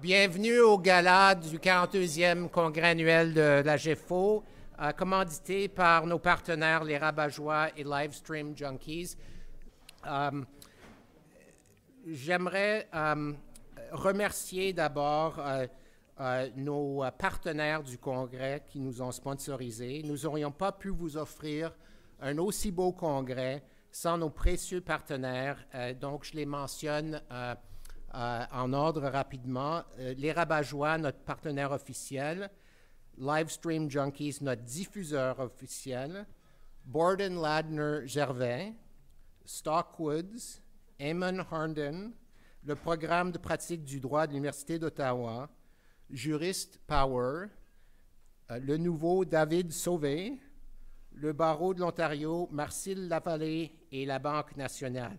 Bienvenue au gala du 42e congrès annuel de la GEFO, commandité par nos partenaires les Rabat-Joie et Livestream Junkies. J'aimerais remercier d'abord nos partenaires du congrès qui nous ont sponsorisés. Nous n'aurions pas pu vous offrir un aussi beau congrès sans nos précieux partenaires. Donc, je les mentionne en ordre rapidement. Les Rabat-Joie, notre partenaire officiel. Livestream Junkies, notre diffuseur officiel. Borden Ladner Gervais. Stockwoods. Eamon Harnden. Le programme de pratique du droit de l'Université d'Ottawa. Juriste Power. Le nouveau David Sauvé. Le barreau de l'Ontario, Marcille Lavallée et la Banque nationale.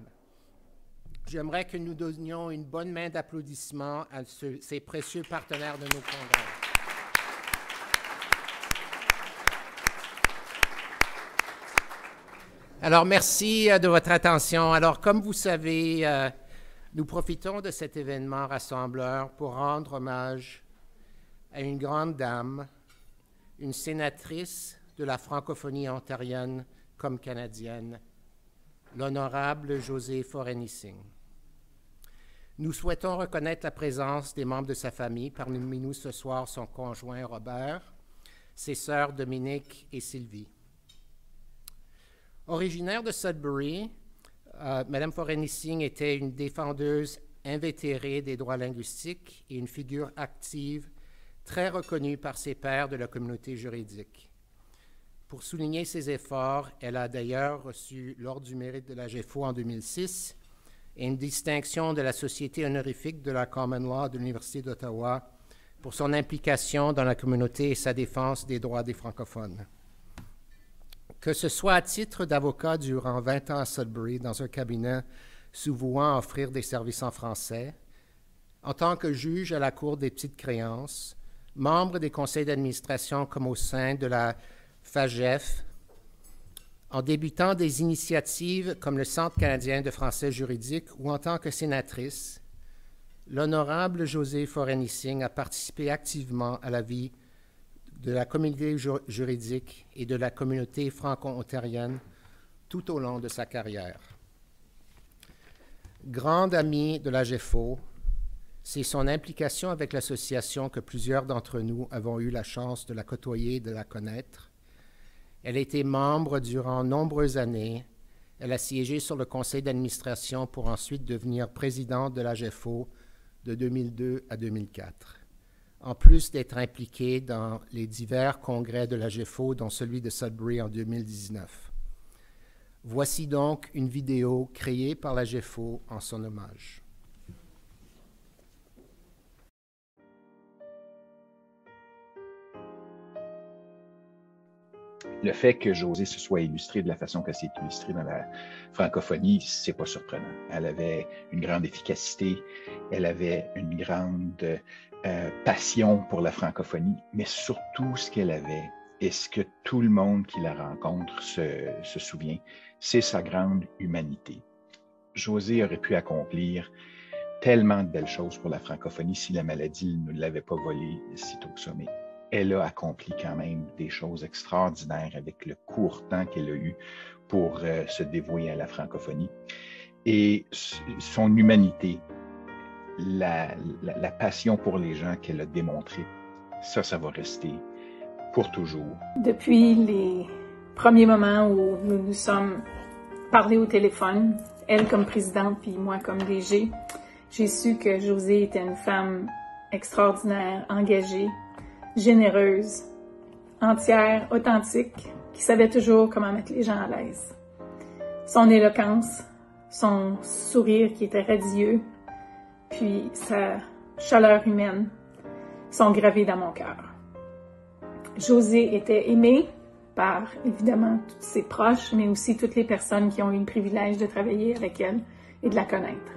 J'aimerais que nous donnions une bonne main d'applaudissements à ces précieux partenaires de nos congrès. Alors, merci de votre attention. Alors, comme vous savez, nous profitons de cet événement rassembleur pour rendre hommage à une grande dame, une sénatrice de la francophonie ontarienne comme canadienne, l'honorable Josée Forénissing. Nous souhaitons reconnaître la présence des membres de sa famille, parmi nous ce soir son conjoint Robert, ses sœurs Dominique et Sylvie. Originaire de Sudbury, Mme Forénissing était une défendeuse invétérée des droits linguistiques et une figure active très reconnue par ses pairs de la communauté juridique. Pour souligner ses efforts, elle a d'ailleurs reçu l'Ordre du mérite de la GEFO en 2006 et une distinction de la Société honorifique de la Common Law de l'Université d'Ottawa pour son implication dans la communauté et sa défense des droits des francophones. Que ce soit à titre d'avocat durant 20 ans à Sudbury dans un cabinet se vouant à offrir des services en français, en tant que juge à la Cour des petites créances, membre des conseils d'administration comme au sein de la FAGEF, en débutant des initiatives comme le Centre canadien de français juridique ou en tant que sénatrice, l'honorable Josée Forénissing a participé activement à la vie de la communauté juridique et de la communauté franco-ontarienne tout au long de sa carrière. Grande amie de la GEFO, c'est son implication avec l'association que plusieurs d'entre nous avons eu la chance de la côtoyer et de la connaître. Elle a été membre durant nombreuses années. Elle a siégé sur le conseil d'administration pour ensuite devenir présidente de la GEFO de 2002 à 2004. En plus d'être impliquée dans les divers congrès de la GEFO, dont celui de Sudbury en 2019. Voici donc une vidéo créée par la GEFO en son hommage. Le fait que Josée se soit illustrée de la façon qu'elle s'est illustrée dans la francophonie, c'est pas surprenant. Elle avait une grande efficacité, elle avait une grande passion pour la francophonie, mais surtout ce qu'elle avait, et ce que tout le monde qui la rencontre se souvient, c'est sa grande humanité. Josée aurait pu accomplir tellement de belles choses pour la francophonie si la maladie ne l'avait pas volée si tôt que ça, mais elle a accompli quand même des choses extraordinaires avec le court temps qu'elle a eu pour se dévouer à la francophonie. Et son humanité, la passion pour les gens qu'elle a démontrée, ça va rester pour toujours. Depuis les premiers moments où nous nous sommes parlé au téléphone, elle comme présidente puis moi comme DG, j'ai su que Josée était une femme extraordinaire, engagée, généreuse, entière, authentique, qui savait toujours comment mettre les gens à l'aise. Son éloquence, son sourire qui était radieux, puis sa chaleur humaine sont gravés dans mon cœur. Josée était aimée par, évidemment, tous ses proches, mais aussi toutes les personnes qui ont eu le privilège de travailler avec elle et de la connaître.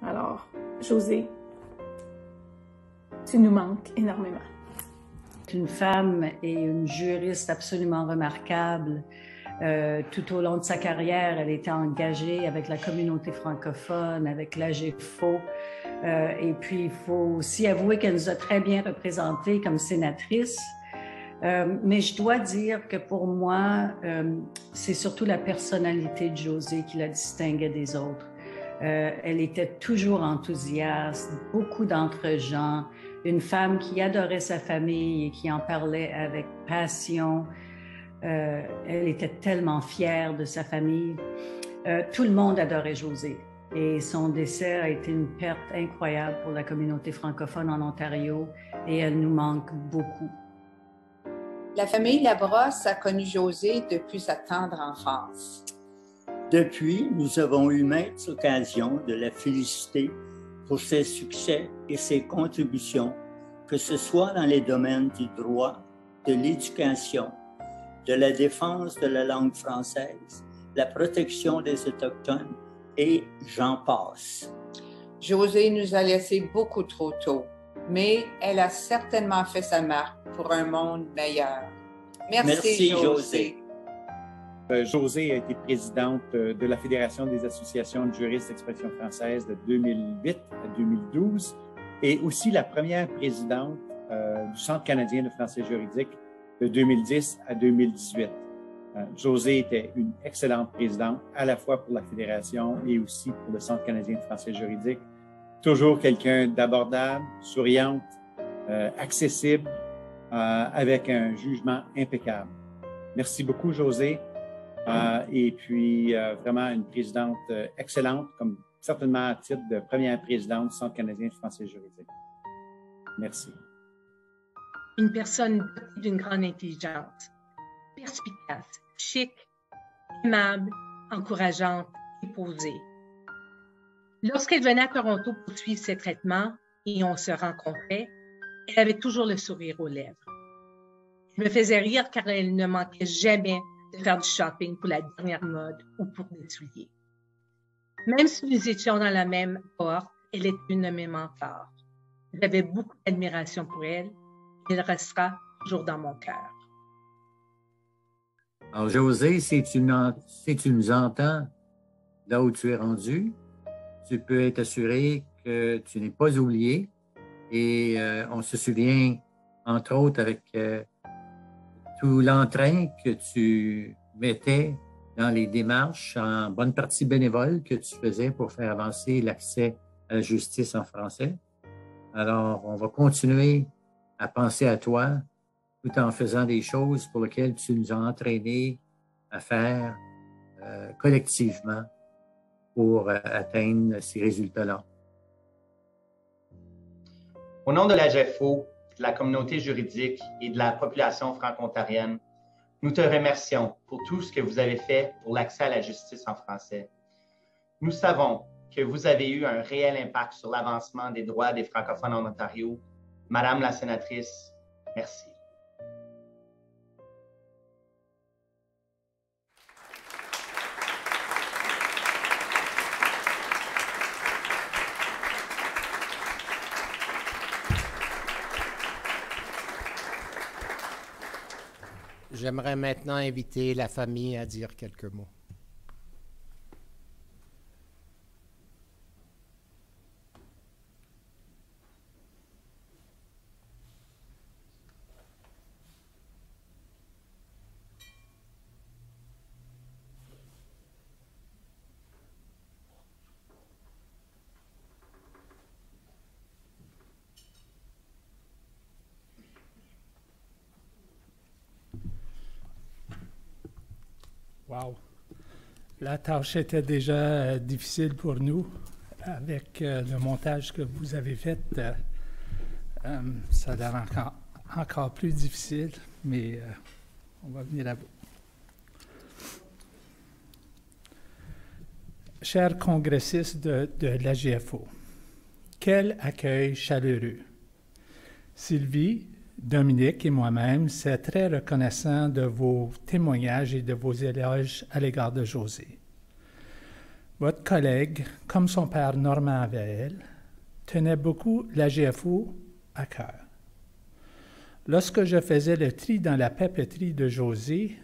Alors, Josée, tu nous manques énormément. Une femme et une juriste absolument remarquable. Tout au long de sa carrière, elle était engagée avec la communauté francophone, avec la GEFO. Et puis, il faut aussi avouer qu'elle nous a très bien représentés comme sénatrice. Mais je dois dire que pour moi, c'est surtout la personnalité de Josée qui la distinguait des autres. Elle était toujours enthousiaste, beaucoup d'entre-gens, une femme qui adorait sa famille et qui en parlait avec passion. Elle était tellement fière de sa famille. Tout le monde adorait Josée et son décès a été une perte incroyable pour la communauté francophone en Ontario et elle nous manque beaucoup. La famille Labrosse a connu Josée depuis sa tendre enfance. Depuis, nous avons eu maintes occasions de la féliciter pour ses succès et ses contributions, que ce soit dans les domaines du droit, de l'éducation, de la défense de la langue française, la protection des Autochtones et j'en passe. Josée nous a laissés beaucoup trop tôt, mais elle a certainement fait sa marque pour un monde meilleur. Merci Josée. Josée a été présidente de la Fédération des associations de juristes d'expression française de 2008 à 2012 et aussi la première présidente du Centre canadien de français juridique de 2010 à 2018. Josée était une excellente présidente à la fois pour la Fédération et aussi pour le Centre canadien de français juridique. Toujours quelqu'un d'abordable, souriante, accessible, avec un jugement impeccable. Merci beaucoup, Josée. Et puis, vraiment une présidente excellente, comme certainement à titre de première présidente du Centre canadien de français juridique. Merci. Une personne d'une grande intelligence, perspicace, chic, aimable, encourageante et posée. Lorsqu'elle venait à Toronto pour suivre ses traitements et on se rencontrait, elle avait toujours le sourire aux lèvres. Je me faisais rire car elle ne manquait jamais de faire du shopping pour la dernière mode ou pour des souliers. Même si nous étions dans la même porte, elle est une de mes mentors. J'avais beaucoup d'admiration pour elle et elle restera toujours dans mon cœur. Alors, Josée, si tu nous entends là où tu es rendu, tu peux être assuré que tu n'es pas oublié et on se souvient, entre autres, avec tout l'entrain que tu mettais dans les démarches, en bonne partie bénévole, que tu faisais pour faire avancer l'accès à la justice en français. Alors, on va continuer à penser à toi tout en faisant des choses pour lesquelles tu nous as entraînés à faire collectivement pour atteindre ces résultats-là. Au nom de la GEFO, de la communauté juridique et de la population franco-ontarienne, nous te remercions pour tout ce que vous avez fait pour l'accès à la justice en français. Nous savons que vous avez eu un réel impact sur l'avancement des droits des francophones en Ontario. Madame la sénatrice, merci. J'aimerais maintenant inviter la famille à dire quelques mots. Wow! La tâche était déjà difficile pour nous. Avec le montage que vous avez fait, ça a l'air encore plus difficile, mais on va venir à bout. Chers congressistes de la GFO, quel accueil chaleureux! Sylvie, Dominique et moi-même, c'est très reconnaissant de vos témoignages et de vos éloges à l'égard de Josée. Votre collègue, comme son père Normand avait elle, tenait beaucoup la GFO à cœur. Lorsque je faisais le tri dans la papeterie de Josée,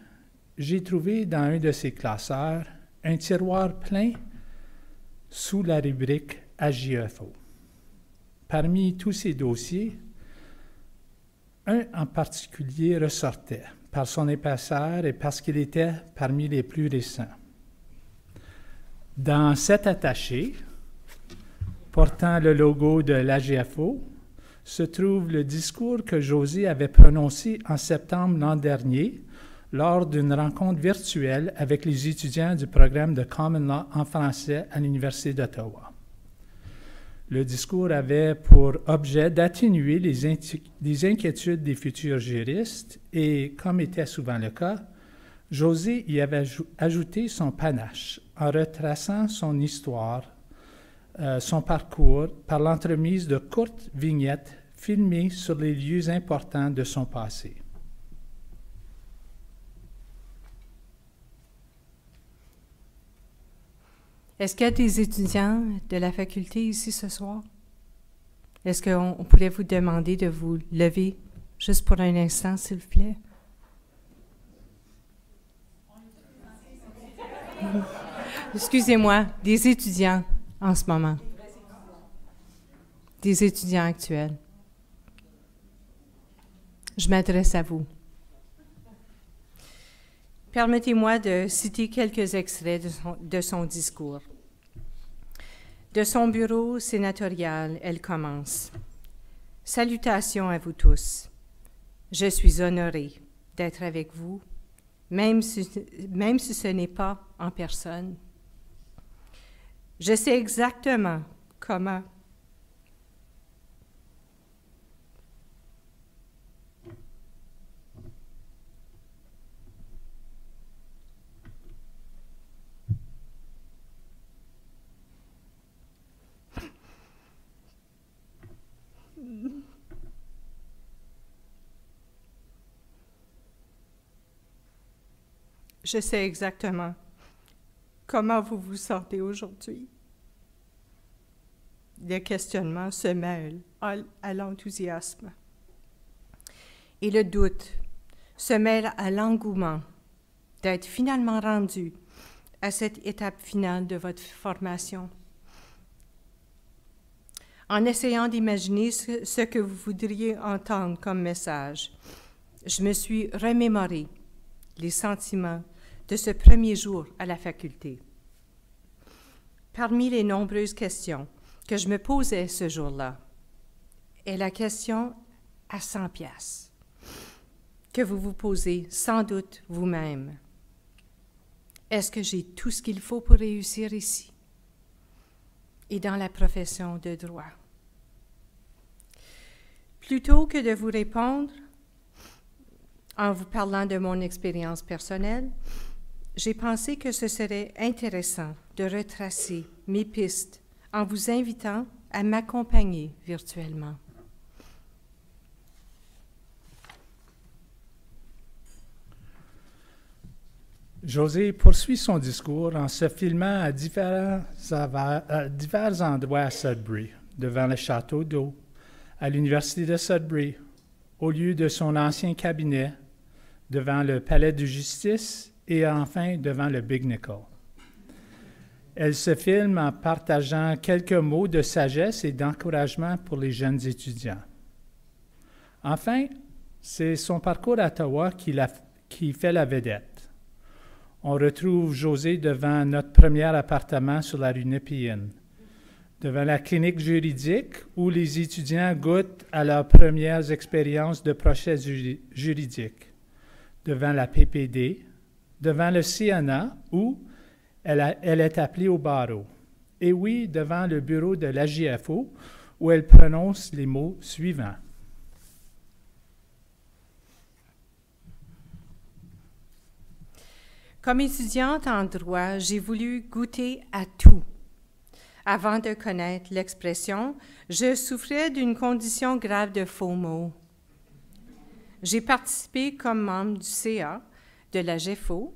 j'ai trouvé dans un de ses classeurs un tiroir plein sous la rubrique AGFO. Parmi tous ces dossiers, un en particulier ressortait par son épaisseur et parce qu'il était parmi les plus récents. Dans cet attaché, portant le logo de l'AGFO, se trouve le discours que José avait prononcé en septembre l'an dernier lors d'une rencontre virtuelle avec les étudiants du programme de Common Law en français à l'Université d'Ottawa. Le discours avait pour objet d'atténuer les inquiétudes des futurs juristes et, comme était souvent le cas, José y avait ajouté son panache en retraçant son histoire, son parcours, par l'entremise de courtes vignettes filmées sur les lieux importants de son passé. Est-ce qu'il y a des étudiants de la faculté ici ce soir? Est-ce qu'on pourrait vous demander de vous lever juste pour un instant, s'il vous plaît? Excusez-moi, des étudiants en ce moment. Des étudiants actuels. Je m'adresse à vous. Permettez-moi de citer quelques extraits de son discours. De son bureau sénatorial, elle commence. « Salutations à vous tous. Je suis honorée d'être avec vous, même si ce n'est pas en personne. Je sais exactement comment vous vous sentez aujourd'hui. Le questionnement se mêle à l'enthousiasme. Et le doute se mêle à l'engouement d'être finalement rendu à cette étape finale de votre formation. En essayant d'imaginer ce que vous voudriez entendre comme message, je me suis remémoré les sentiments de ce premier jour à la faculté. Parmi les nombreuses questions que je me posais ce jour-là est la question à 100 piastres que vous vous posez sans doute vous-même. Est-ce que j'ai tout ce qu'il faut pour réussir ici et dans la profession de droit? Plutôt que de vous répondre en vous parlant de mon expérience personnelle, j'ai pensé que ce serait intéressant de retracer mes pistes en vous invitant à m'accompagner virtuellement. José poursuit son discours en se filmant à divers endroits à Sudbury, devant le château d'eau, à l'Université de Sudbury, au lieu de son ancien cabinet, devant le Palais de justice et enfin devant le Big Nickel. Elle se filme en partageant quelques mots de sagesse et d'encouragement pour les jeunes étudiants. Enfin, c'est son parcours à Ottawa qui fait la vedette. On retrouve José devant notre premier appartement sur la rue Nepean, devant la clinique juridique où les étudiants goûtent à leurs premières expériences de procès juridiques, devant la PPD, devant le CNA où elle est appelée au barreau, et oui, devant le bureau de l'AGFO où elle prononce les mots suivants. Comme étudiante en droit, j'ai voulu goûter à tout. Avant de connaître l'expression, je souffrais d'une condition grave de FOMO. J'ai participé comme membre du CA de la GFO,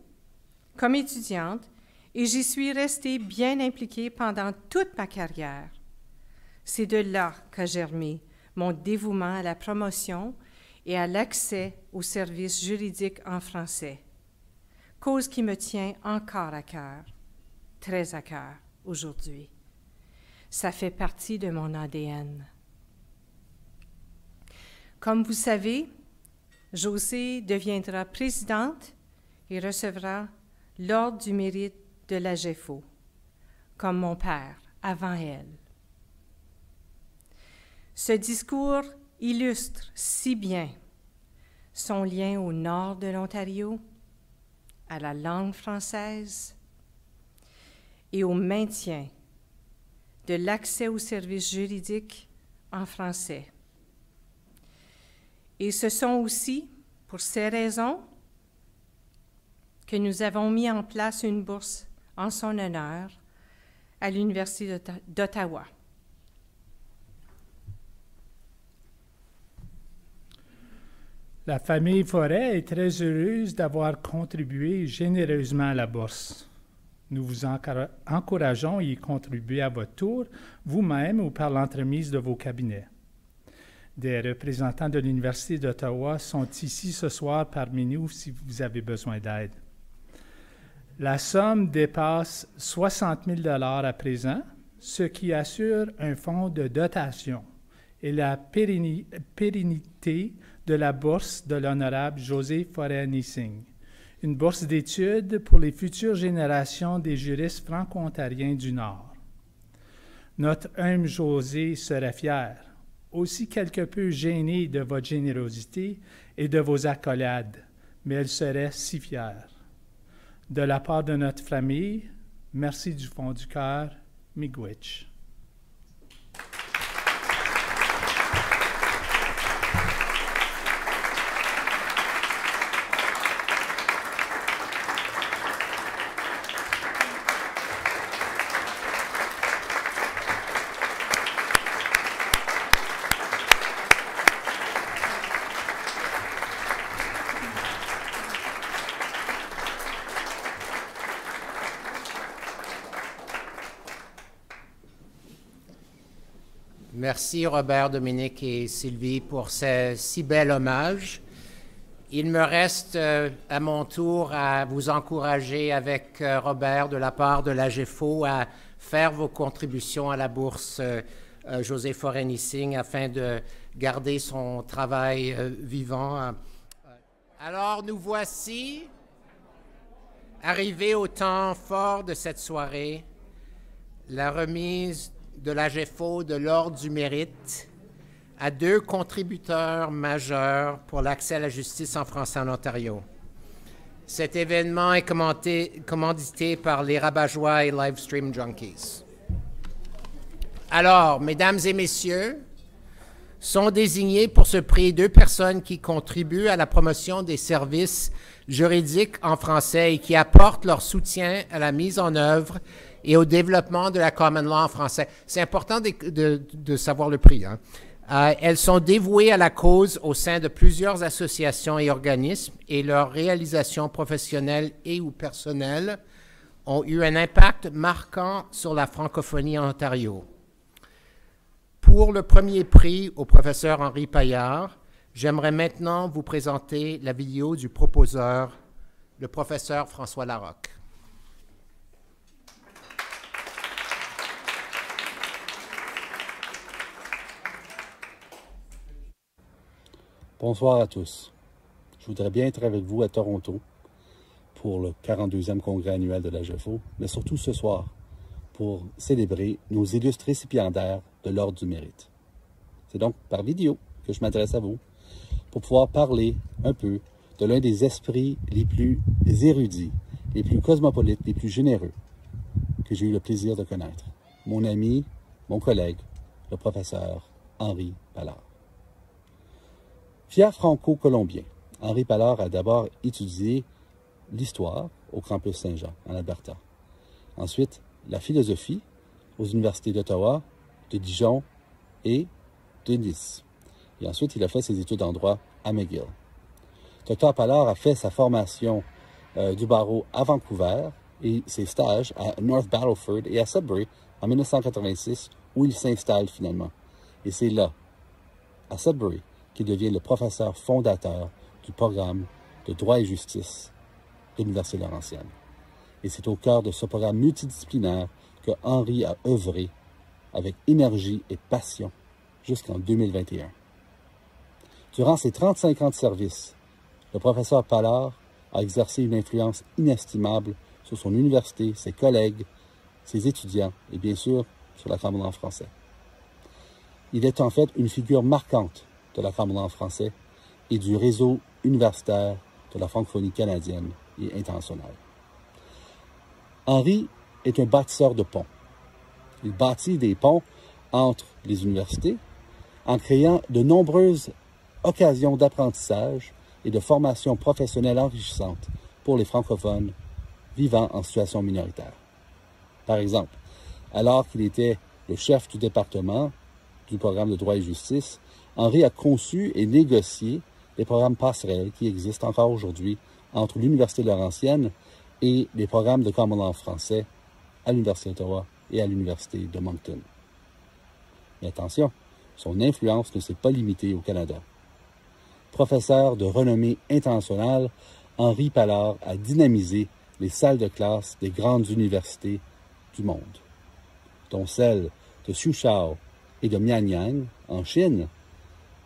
comme étudiante, et j'y suis restée bien impliquée pendant toute ma carrière. C'est de là qu'a germé mon dévouement à la promotion et à l'accès aux services juridiques en français, cause qui me tient encore à cœur, très à cœur aujourd'hui. Ça fait partie de mon ADN. Comme vous savez, Josée deviendra présidente et recevra l'Ordre du mérite de la GEFO, comme mon père avant elle. Ce discours illustre si bien son lien au nord de l'Ontario, à la langue française et au maintien de l'accès aux services juridiques en français. Et ce sont aussi pour ces raisons que nous avons mis en place une bourse en son honneur à l'Université d'Ottawa. La famille Forêt est très heureuse d'avoir contribué généreusement à la bourse. Nous vous encourageons à y contribuer à votre tour, vous-même ou par l'entremise de vos cabinets. Des représentants de l'Université d'Ottawa sont ici ce soir parmi nous si vous avez besoin d'aide. La somme dépasse 60 000 $ à présent, ce qui assure un fonds de dotation et la pérennité de la bourse de l'honorable Josée Forêt-Nissing, une bourse d'études pour les futures générations des juristes franco-ontariens du Nord. Notre humble Josée serait fière, aussi quelque peu gênée de votre générosité et de vos accolades, mais elle serait si fière. De la part de notre famille, merci du fond du cœur, Miigwech. Merci Robert, Dominique et Sylvie pour ce si bel hommage. Il me reste à mon tour à vous encourager avec Robert de la part de la GEFO à faire vos contributions à la bourse Josée Forêt-Nissing afin de garder son travail vivant. Alors nous voici arrivés au temps fort de cette soirée, la remise de la GEFO de l'Ordre du mérite à deux contributeurs majeurs pour l'accès à la justice en français en Ontario. Cet événement est commandité par les Rabat-Joie et Livestream Junkies. Alors, mesdames et messieurs, sont désignées pour ce prix deux personnes qui contribuent à la promotion des services juridiques en français et qui apportent leur soutien à la mise en œuvre et au développement de la common law en français. C'est important de savoir le prix. Hein. Elles sont dévouées à la cause au sein de plusieurs associations et organismes et leurs réalisations professionnelles et ou personnelles ont eu un impact marquant sur la francophonie en Ontario. Pour le premier prix au professeur Henri Paillard, j'aimerais maintenant vous présenter la vidéo du proposeur, le professeur François Larocque. Bonsoir à tous. Je voudrais bien être avec vous à Toronto pour le 42e congrès annuel de la GEFO, mais surtout ce soir pour célébrer nos illustres récipiendaires de l'Ordre du mérite. C'est donc par vidéo que je m'adresse à vous pour pouvoir parler un peu de l'un des esprits les plus érudits, les plus cosmopolites, les plus généreux que j'ai eu le plaisir de connaître. Mon ami, mon collègue, le professeur Henri Paillard. Fier franco-colombien, Henri Paillard a d'abord étudié l'histoire au campus Saint-Jean, en Alberta. Ensuite, la philosophie aux universités d'Ottawa, de Dijon et de Nice. Et ensuite, il a fait ses études en droit à McGill. Dr. Paillard a fait sa formation du barreau à Vancouver et ses stages à North Battleford et à Sudbury en 1986, où il s'installe finalement. Et c'est là, à Sudbury, qu'il devient le professeur fondateur du programme de droit et justice de l'Université Laurentienne. Et c'est au cœur de ce programme multidisciplinaire que Henri a œuvré avec énergie et passion jusqu'en 2021. Durant ses 35 ans de service, le professeur Pallard a exercé une influence inestimable sur son université, ses collègues, ses étudiants et bien sûr sur la Cameron en français. Il est en fait une figure marquante de la Cameron en français et du réseau universitaire de la francophonie canadienne et internationale. Henri est un bâtisseur de ponts. Il bâtit des ponts entre les universités en créant de nombreuses occasions d'apprentissage et de formation professionnelle enrichissante pour les francophones vivant en situation minoritaire. Par exemple, alors qu'il était le chef du département du programme de droit et justice, Henri a conçu et négocié les programmes passerelles qui existent encore aujourd'hui entre l'Université Laurentienne et les programmes de common law français à l'Université d'Ottawa et à l'Université de Moncton. Mais attention, son influence ne s'est pas limitée au Canada. Professeur de renommée internationale, Henri Pallard a dynamisé les salles de classe des grandes universités du monde, dont celles de Suzhou et de Mianyang en Chine,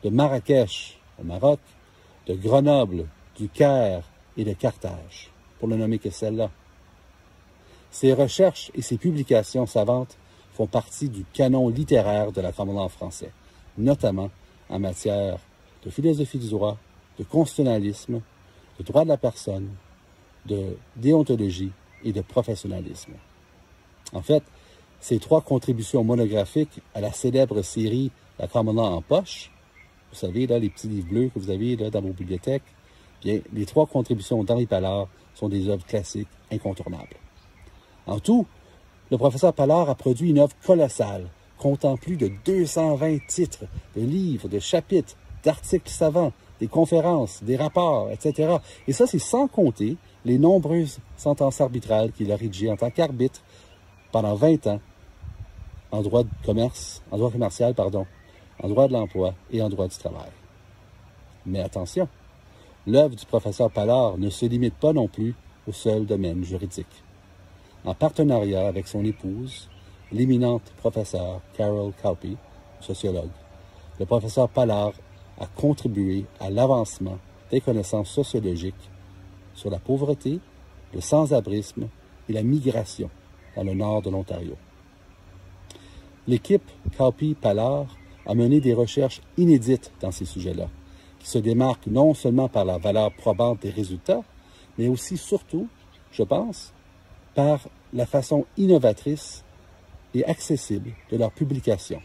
de Marrakech au Maroc, de Grenoble, du Caire et de Carthage, pour ne nommer que celles-là. Ses recherches et ses publications savantes font partie du canon littéraire de la common law en français, notamment en matière de philosophie du droit, de constitutionnalisme, de droit de la personne, de déontologie et de professionnalisme. En fait, ces 3 contributions monographiques à la célèbre série La common law en poche, vous savez, là, les petits livres bleus que vous avez là, dans vos bibliothèques, bien, les 3 contributions d'Henri Pallard sont des œuvres classiques incontournables. En tout, le professeur Pallard a produit une œuvre colossale, comptant plus de 220 titres, de livres, de chapitres, d'articles savants, des conférences, des rapports, etc. Et ça, c'est sans compter les nombreuses sentences arbitrales qu'il a rédigées en tant qu'arbitre pendant 20 ans en droit de commerce, en droit commercial, en droit de l'emploi et en droit du travail. Mais attention, l'œuvre du professeur Pallard ne se limite pas non plus au seul domaine juridique. En partenariat avec son épouse, l'éminente professeure Carol Kauppi, sociologue, le professeur Pallard a contribué à l'avancement des connaissances sociologiques sur la pauvreté, le sans-abrisme et la migration dans le nord de l'Ontario. L'équipe Kauppi-Pallard a mené des recherches inédites dans ces sujets-là, qui se démarquent non seulement par la valeur probante des résultats, mais aussi, surtout, je pense, par la façon innovatrice et accessible de leurs publications,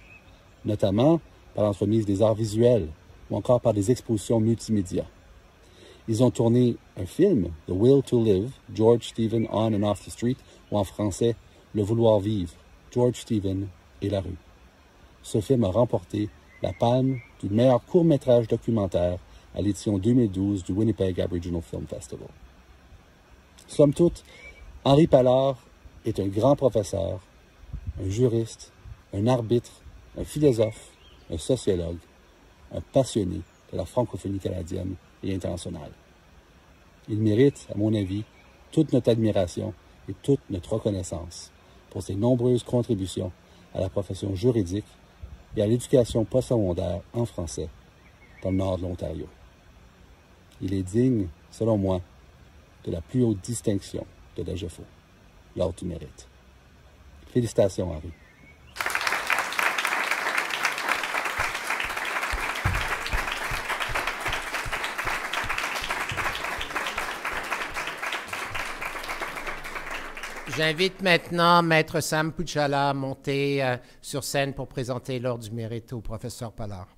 notamment par l'entremise des arts visuels ou encore par des expositions multimédia. Ils ont tourné un film, The Will to Live, George Stephen on and off the Street, ou en français, Le vouloir vivre, George Stephen et la rue. Ce film a remporté la palme du meilleur court-métrage documentaire à l'édition 2012 du Winnipeg Aboriginal Film Festival. Somme toute, Henri Pallard est un grand professeur, un juriste, un arbitre, un philosophe, un sociologue, un passionné de la francophonie canadienne et internationale. Il mérite, à mon avis, toute notre admiration et toute notre reconnaissance pour ses nombreuses contributions à la profession juridique et à l'éducation postsecondaire en français dans le nord de l'Ontario. Il est digne, selon moi, de la plus haute distinction de la GEFO, l'Ordre du Mérite. Félicitations, Henri. J'invite maintenant Maître Sam Puchala à monter sur scène pour présenter l'Ordre du Mérite au professeur Pallard.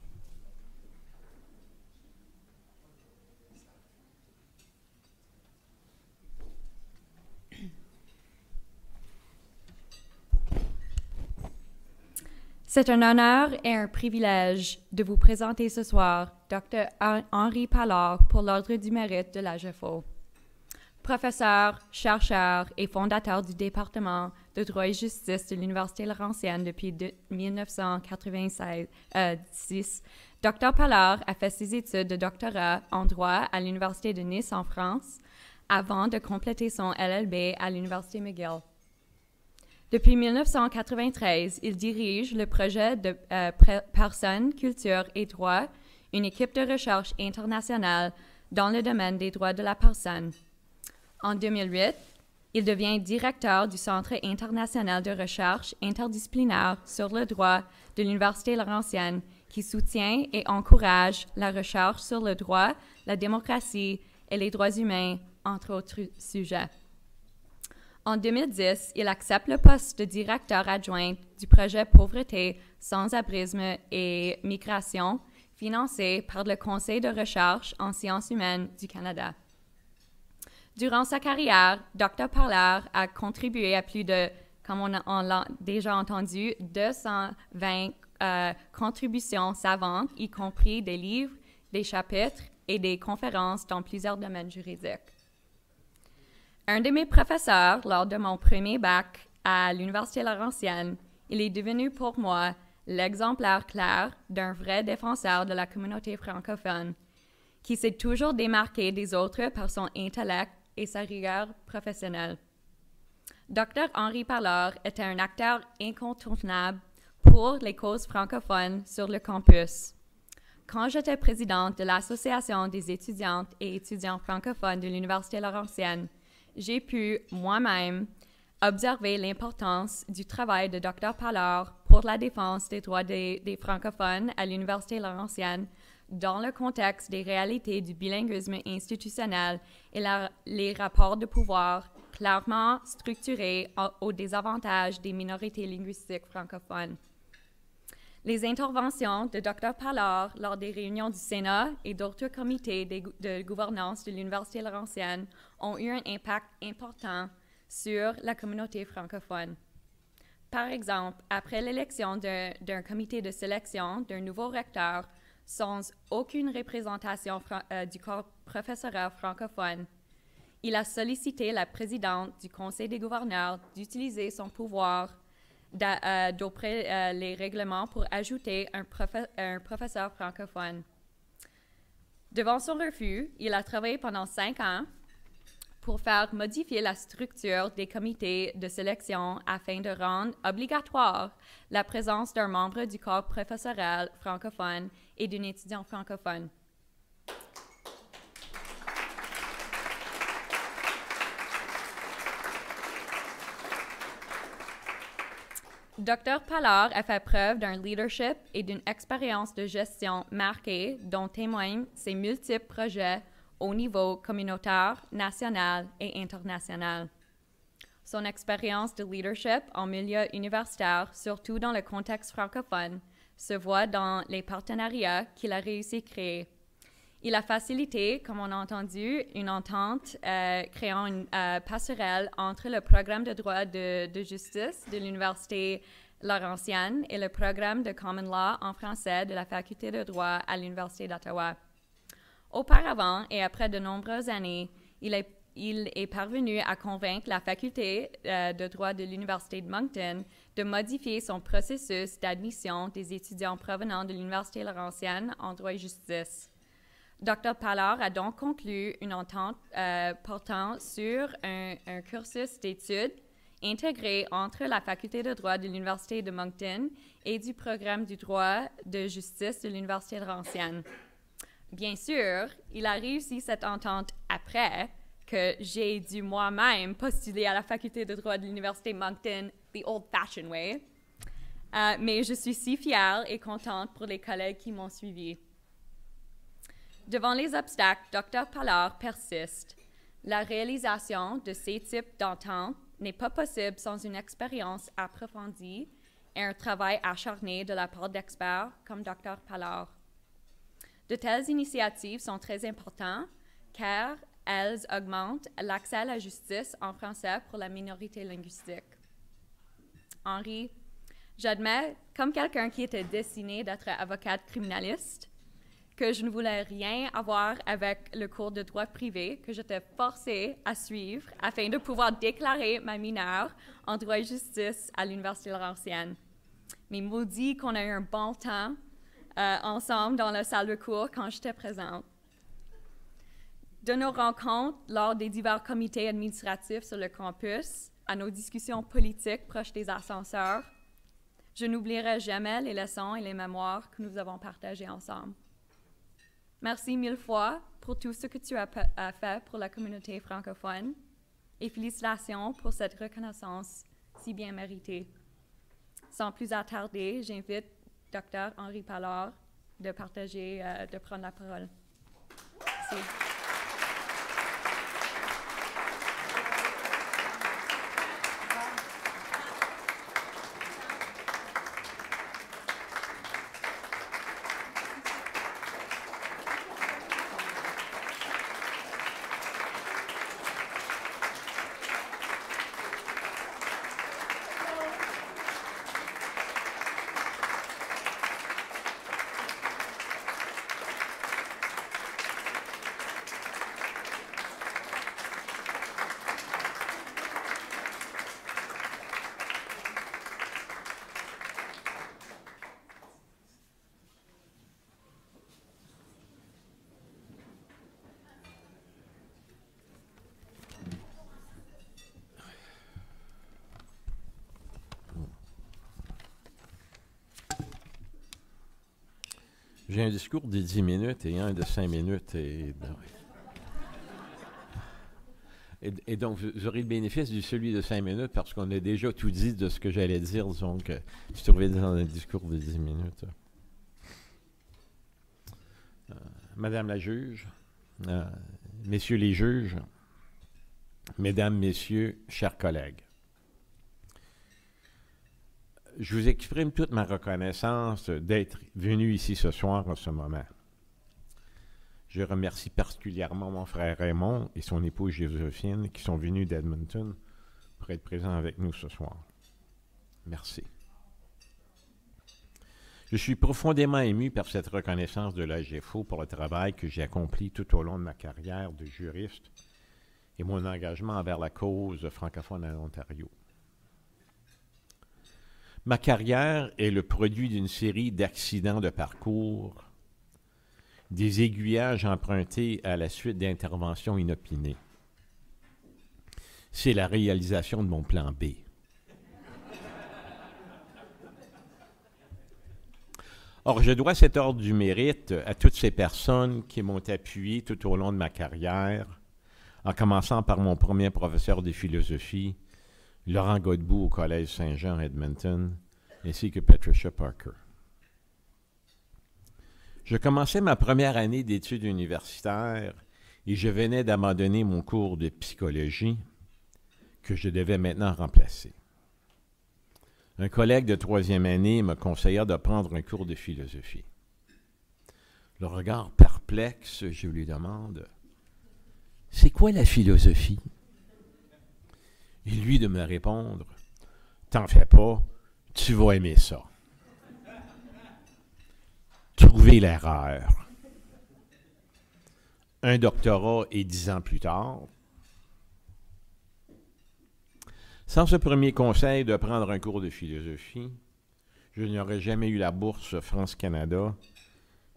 C'est un honneur et un privilège de vous présenter ce soir Dr. Henri Pallard pour l'Ordre du Mérite de la GEFO. Professeur, chercheur et fondateur du département de droit et justice de l'Université Laurentienne depuis 1996, Dr. Pallard a fait ses études de doctorat en droit à l'Université de Nice en France avant de compléter son LLB à l'Université McGill. Depuis 1993, il dirige le projet de Personnes, Culture et Droit, une équipe de recherche internationale dans le domaine des droits de la personne. En 2008, il devient directeur du Centre international de recherche interdisciplinaire sur le droit de l'Université Laurentienne, qui soutient et encourage la recherche sur le droit, la démocratie et les droits humains, entre autres sujets. En 2010, il accepte le poste de directeur adjoint du projet Pauvreté, sans-abrisme et migration, financé par le Conseil de recherche en sciences humaines du Canada. Durant sa carrière, Dr. Parlard a contribué à plus de, comme on l'a déjà entendu, 220 contributions savantes, y compris des livres, des chapitres et des conférences dans plusieurs domaines juridiques. Un de mes professeurs, lors de mon premier bac à l'Université Laurentienne, il est devenu pour moi l'exemplaire clair d'un vrai défenseur de la communauté francophone, qui s'est toujours démarqué des autres par son intellect et sa rigueur professionnelle. Dr. Henri Parlard était un acteur incontournable pour les causes francophones sur le campus. Quand j'étais présidente de l'Association des étudiantes et étudiants francophones de l'Université Laurentienne, j'ai pu moi-même observer l'importance du travail de Dr. Parlard pour la défense des droits des francophones à l'Université Laurentienne dans le contexte des réalités du bilinguisme institutionnel et les rapports de pouvoir clairement structurés au désavantage des minorités linguistiques francophones. Les interventions de Dr. Parlard lors des réunions du Sénat et d'autres comités de gouvernance de l'Université Laurentienne ont eu un impact important sur la communauté francophone. Par exemple, après l'élection d'un comité de sélection d'un nouveau recteur sans aucune représentation du corps professoral francophone, il a sollicité la présidente du Conseil des gouverneurs d'utiliser son pouvoir d'auprès les règlements pour ajouter un professeur francophone. Devant son refus, il a travaillé pendant 5 ans pour faire modifier la structure des comités de sélection afin de rendre obligatoire la présence d'un membre du corps professoral francophone et d'un étudiant francophone. Dr. Parlard a fait preuve d'un leadership et d'une expérience de gestion marquée dont témoignent ses multiples projets au niveau communautaire, national et international. Son expérience de leadership en milieu universitaire, surtout dans le contexte francophone, se voit dans les partenariats qu'il a réussi à créer. Il a facilité, comme on a entendu, une entente créant une passerelle entre le programme de droit de justice de l'Université Laurentienne et le programme de Common Law en français de la Faculté de droit à l'Université d'Ottawa. Auparavant, et après de nombreuses années, il est parvenu à convaincre la Faculté de droit de l'Université de Moncton de modifier son processus d'admission des étudiants provenant de l'Université Laurentienne en droit et justice. Dr. Parlard a donc conclu une entente portant sur un cursus d'études intégré entre la Faculté de droit de l'Université de Moncton et du programme du droit de justice de l'Université Laurentienne. Bien sûr, il a réussi cette entente après que j'ai dû moi-même postuler à la Faculté de droit de l'Université Moncton the old-fashioned way. Mais je suis si fière et contente pour les collègues qui m'ont suivi. Devant les obstacles, Dr. Parlard persiste. La réalisation de ces types d'ententes n'est pas possible sans une expérience approfondie et un travail acharné de la part d'experts comme Dr. Parlard. De telles initiatives sont très importantes car elles augmentent l'accès à la justice en français pour la minorité linguistique. Henri, j'admets, comme quelqu'un qui était destiné d'être avocate criminaliste, que je ne voulais rien avoir avec le cours de droit privé que j'étais forcée à suivre afin de pouvoir déclarer ma mineure en droit et justice à l'Université Laurentienne. Mais maudit qu'on a eu un bon temps ensemble dans la salle de cours quand j'étais présente. De nos rencontres lors des divers comités administratifs sur le campus à nos discussions politiques proches des ascenseurs, je n'oublierai jamais les leçons et les mémoires que nous avons partagées ensemble. Merci mille fois pour tout ce que tu as fait pour la communauté francophone et félicitations pour cette reconnaissance si bien méritée. Sans plus attarder, j'invite Dr. Henri Pallard de prendre la parole. Merci. J'ai un discours de 10 minutes et un de 5 minutes. Et donc, vous aurez le bénéfice de celui de 5 minutes parce qu'on a déjà tout dit de ce que j'allais dire, disons que je trouvais dans un discours de 10 minutes. Madame la juge, messieurs les juges, mesdames, messieurs, chers collègues, je vous exprime toute ma reconnaissance d'être venu ici ce soir en ce moment. Je remercie particulièrement mon frère Raymond et son épouse Joséphine qui sont venus d'Edmonton pour être présents avec nous ce soir. Merci. Je suis profondément ému par cette reconnaissance de l'AGFO pour le travail que j'ai accompli tout au long de ma carrière de juriste et mon engagement envers la cause francophone en Ontario. Ma carrière est le produit d'une série d'accidents de parcours, des aiguillages empruntés à la suite d'interventions inopinées. C'est la réalisation de mon plan B. Or, je dois cet ordre du mérite à toutes ces personnes qui m'ont appuyé tout au long de ma carrière, en commençant par mon premier professeur de philosophie, Laurent Godbout au Collège Saint-Jean à Edmonton, ainsi que Patricia Parker. Je commençais ma première année d'études universitaires et je venais d'abandonner mon cours de psychologie que je devais maintenant remplacer. Un collègue de troisième année me conseilla de prendre un cours de philosophie. Le regard perplexe, je lui demande « C'est quoi la philosophie ?» Et lui de me répondre « T'en fais pas, tu vas aimer ça. » Trouver l'erreur. Un doctorat et 10 ans plus tard. Sans ce premier conseil de prendre un cours de philosophie, je n'aurais jamais eu la bourse France-Canada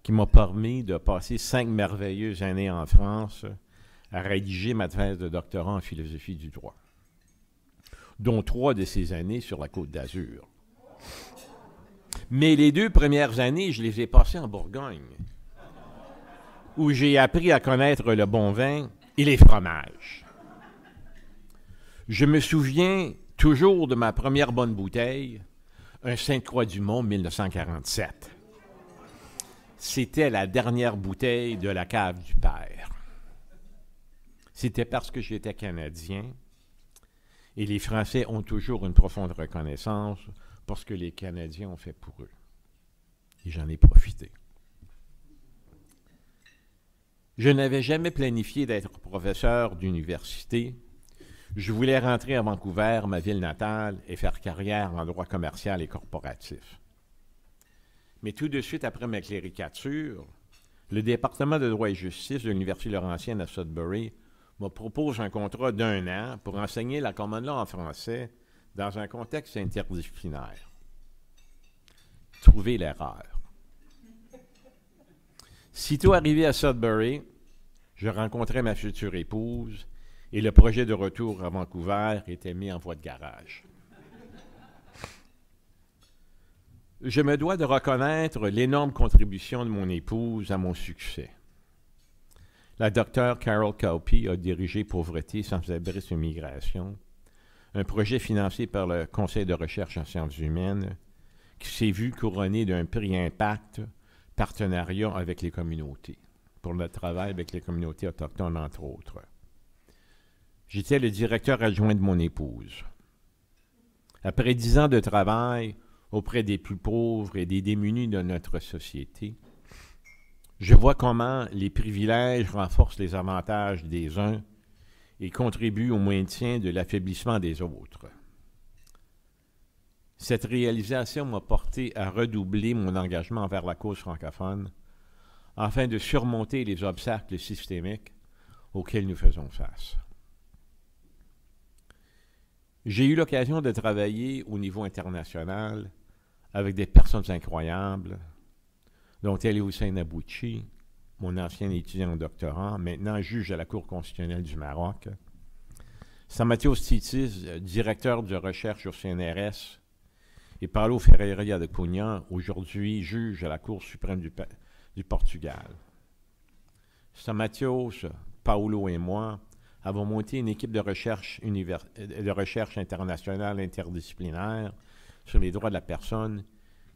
qui m'a permis de passer 5 merveilleuses années en France à rédiger ma thèse de doctorat en philosophie du droit, dont 3 de ces années sur la Côte d'Azur. Mais les 2 premières années, je les ai passées en Bourgogne, où j'ai appris à connaître le bon vin et les fromages. Je me souviens toujours de ma première bonne bouteille, un Sainte-Croix-du-Mont 1947. C'était la dernière bouteille de la cave du père. C'était parce que j'étais Canadien, et les Français ont toujours une profonde reconnaissance pour ce que les Canadiens ont fait pour eux. Et j'en ai profité. Je n'avais jamais planifié d'être professeur d'université. Je voulais rentrer à Vancouver, ma ville natale, et faire carrière en droit commercial et corporatif. Mais tout de suite après ma cléricature, le département de droit et justice de l'Université Laurentienne à Sudbury me propose un contrat d'1 an pour enseigner la common law en français dans un contexte interdisciplinaire. Trouver l'erreur. Sitôt arrivé à Sudbury, je rencontrai ma future épouse et le projet de retour à Vancouver était mis en voie de garage. Je me dois de reconnaître l'énorme contribution de mon épouse à mon succès. La docteure Carol Kauppi a dirigé Pauvreté, sans-abrisme et migration, un projet financé par le Conseil de recherche en sciences humaines qui s'est vu couronné d'un prix Impact, partenariat avec les communautés, pour notre travail avec les communautés autochtones, entre autres. J'étais le directeur adjoint de mon épouse. Après 10 ans de travail auprès des plus pauvres et des démunis de notre société, je vois comment les privilèges renforcent les avantages des uns et contribuent au maintien de l'affaiblissement des autres. Cette réalisation m'a porté à redoubler mon engagement envers la cause francophone afin de surmonter les obstacles systémiques auxquels nous faisons face. J'ai eu l'occasion de travailler au niveau international avec des personnes incroyables, dont Ali Hussein Abouchi, mon ancien étudiant au doctorat, maintenant juge à la Cour constitutionnelle du Maroc, Stamatios Tsitis, directeur de recherche au CNRS, et Paulo Ferreira de Cunha, aujourd'hui juge à la Cour suprême du Portugal. Stamatios, Paulo et moi avons monté une équipe de recherche internationale interdisciplinaire sur les droits de la personne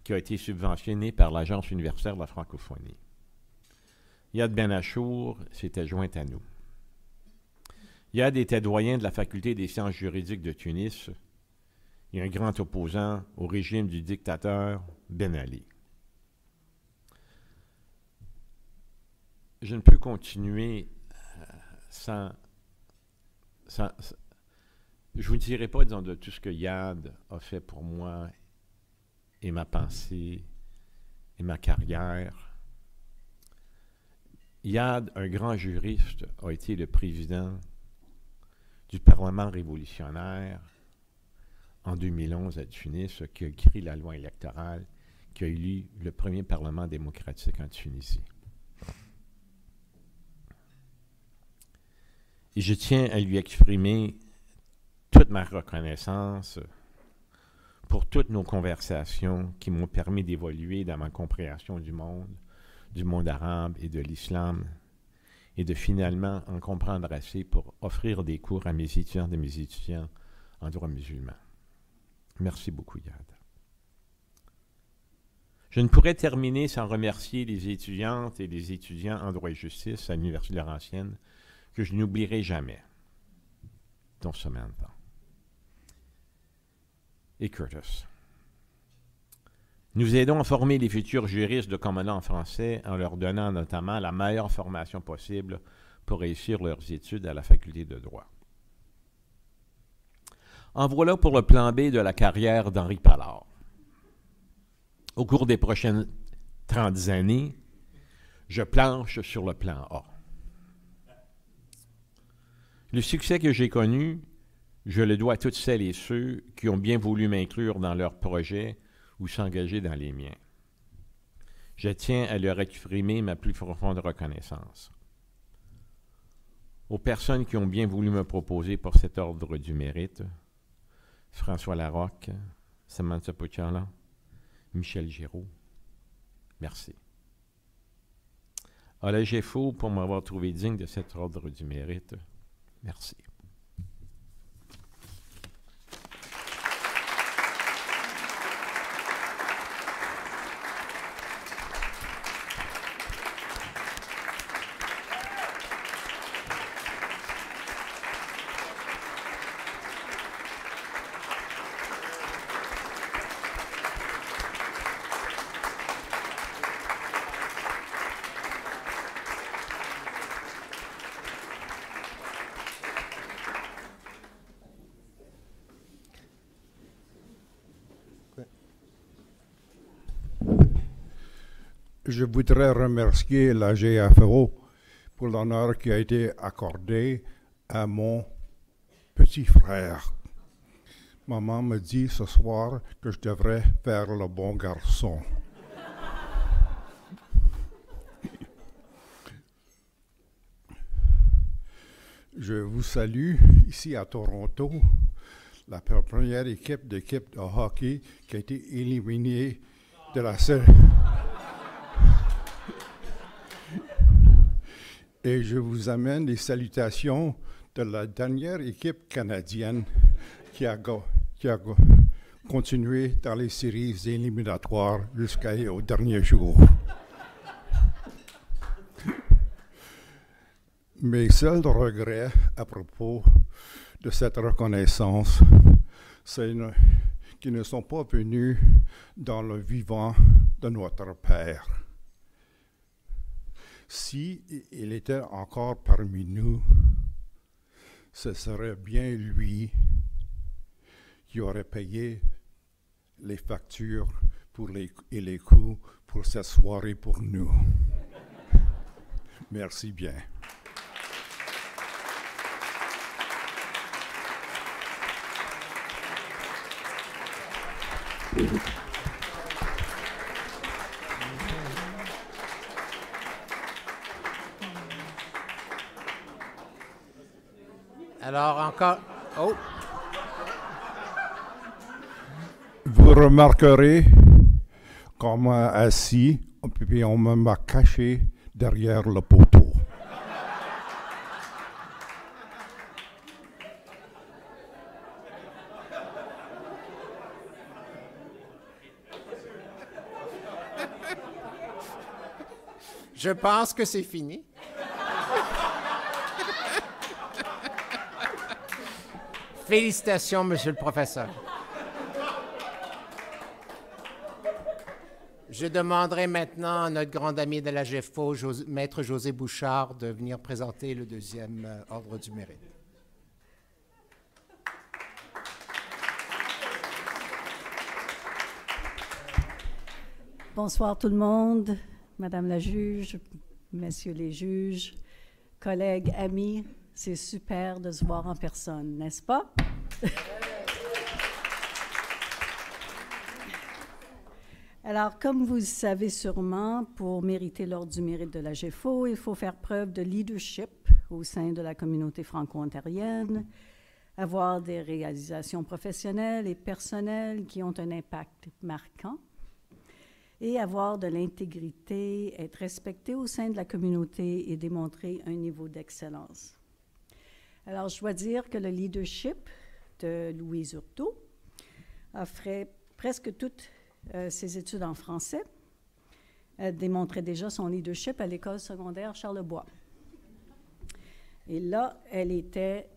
qui a été subventionnée par l'Agence universitaire de la francophonie. Yad Ben Achour s'était joint à nous. Yad était doyen de la faculté des sciences juridiques de Tunis et un grand opposant au régime du dictateur Ben Ali. Je ne peux continuer sans je ne vous dirai pas, disons, de tout ce que Yad a fait pour moi et ma pensée et ma carrière. Yad, un grand juriste, a été le président du Parlement révolutionnaire en 2011 à Tunis, qui a écrit la loi électorale, qui a élu le premier Parlement démocratique en Tunisie. Et je tiens à lui exprimer toute ma reconnaissance pour toutes nos conversations qui m'ont permis d'évoluer dans ma compréhension du monde arabe et de l'islam, et de finalement en comprendre assez pour offrir des cours à mes étudiantes et mes étudiants en droit musulman. Merci beaucoup, Yad. Je ne pourrais terminer sans remercier les étudiantes et les étudiants en droit et justice à l'Université Laurentienne que je n'oublierai jamais, dont Samantha et Curtis. Nous aidons à former les futurs juristes de common law en français en leur donnant notamment la meilleure formation possible pour réussir leurs études à la faculté de droit. En voilà pour le plan B de la carrière d'Henri Pallard. Au cours des prochaines 30 années, je planche sur le plan A. Le succès que j'ai connu, je le dois à toutes celles et ceux qui ont bien voulu m'inclure dans leurs projets ou s'engager dans les miens. Je tiens à leur exprimer ma plus profonde reconnaissance. Aux personnes qui ont bien voulu me proposer pour cet ordre du mérite, François Larocque, Samantha Pucciala, Michel Giraud, merci. À la GFO pour m'avoir trouvé digne de cet ordre du mérite, merci. Je voudrais remercier la GFO pour l'honneur qui a été accordé à mon petit frère. Maman me dit ce soir que je devrais faire le bon garçon. Je vous salue ici à Toronto, la première équipe de hockey qui a été éliminée de la série. Et je vous amène les salutations de la dernière équipe canadienne qui a continué dans les séries éliminatoires jusqu'au dernier jour. Mes seuls regrets à propos de cette reconnaissance, c'est qu'ils ne sont pas venus dans le vivant de notre Père. Si il était encore parmi nous, ce serait bien lui qui aurait payé les factures et les coûts pour cette soirée pour nous. Merci bien. Alors encore... Oh! Vous remarquerez qu'on m'a assis, puis on m'a caché derrière le poteau. Je pense que c'est fini. Félicitations, monsieur le professeur. Je demanderai maintenant à notre grand ami de la GEFO, Maître José Bouchard, de venir présenter le deuxième ordre du mérite. Bonsoir tout le monde, Madame la juge, Messieurs les juges, collègues, amis. C'est super de se voir en personne, n'est-ce pas? Alors, comme vous le savez sûrement, pour mériter l'ordre du mérite de la GEFO, il faut faire preuve de leadership au sein de la communauté franco-ontarienne, avoir des réalisations professionnelles et personnelles qui ont un impact marquant, et avoir de l'intégrité, être respecté au sein de la communauté et démontrer un niveau d'excellence. Alors, je dois dire que le leadership de Louise Hurtaud a fait presque toutes ses études en français. Elle démontrait déjà son leadership à l'école secondaire Charlebois. Et là, elle était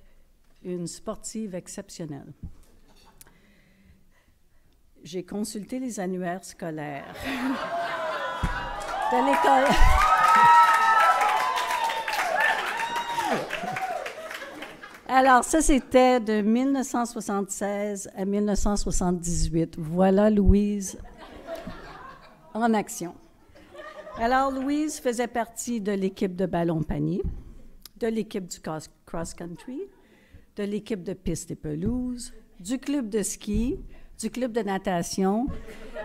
une sportive exceptionnelle. J'ai consulté les annuaires scolaires de l'école. Alors, ça, c'était de 1976 à 1978. Voilà Louise en action. Alors, Louise faisait partie de l'équipe de ballon-panier, de l'équipe du cross-country, de l'équipe de piste et pelouse, du club de ski, du club de natation.